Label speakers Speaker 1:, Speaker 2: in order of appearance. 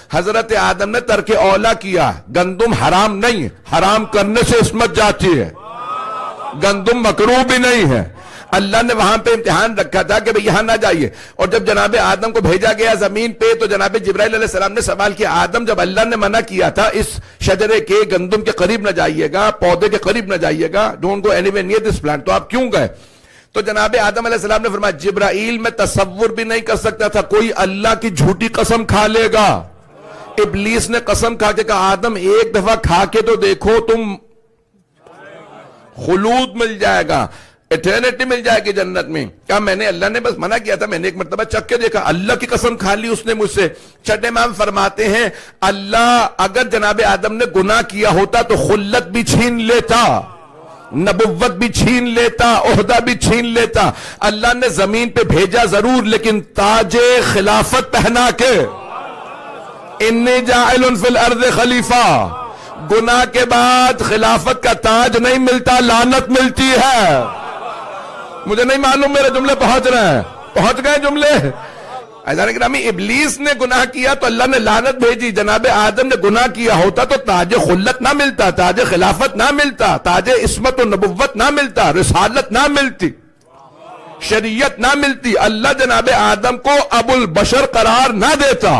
Speaker 1: حضرت آدم نے ترک اولا کیا. گندم حرام نہیں، حرام کرنے سے عصمت جاتی ہے. گندم مکروہ بھی نہیں ہے. اللہ نے وہاں پہ امتحان رکھا تھا کہ یہاں نہ جائیے. اور جب جناب آدم کو بھیجا گیا زمین پہ تو جناب جبرائیل علیہ السلام نے سوال کیا، آدم جب اللہ نے منع کیا تھا اس شجرے کے گندم کے قریب نہ جائیے گا، پودے کے قریب نہ جائیے گا، don't go anywhere near this plant, تو آپ کیوں گئے؟ تو جناب آدم علیہ السلام نے فرمایا جبرائیل میں تصور بھی نہیں کر سکتا تھا کوئی اللہ کی جھوٹی قسم کھا لے گا. ابلیس نے قسم کھا کے کہا آدم ایک دفعہ کھا کے تو دیکھو، تم خلود مل جائے گا، ایٹرنٹی مل جائے گی جنت میں. کیا میں نے، اللہ نے بس منع کیا تھا، میں نے ایک مرتبہ چکھ کے دیکھا، اللہ کی قسم کھا لی اس نے مجھ سے. چھٹے امام فرماتے ہیں اللہ اگر جناب آدم نے گناہ کیا ہوتا تو خلت بھی چھین لیتا، نبوت بھی چھین لیتا، عہدہ بھی چھین لیتا. اللہ نے زمین پہ بھیجا ضرور لیکن تاج خلافت پہنا کے، انی جاعل فی الارض خلیفہ. گناہ کے بعد خلافت کا تاج نہیں ملتا، لعنت ملتی ہے. مجھے نہیں معلوم میرے جملے پہنچ رہے ہیں، پہنچ گئے جملے؟ عزیزان گرامی ابلیس نے گناہ کیا تو اللہ نے لعنت بھیجی. جناب آدم نے گناہ کیا ہوتا تو تاج خلت نہ ملتا، تاج خلافت نہ ملتا، تاج عصمت و نبوت نہ ملتا، رسالت نہ ملتی، شریعت نہ ملتی. اللہ جناب آدم کو ابو البشر قرار نہ دیتا.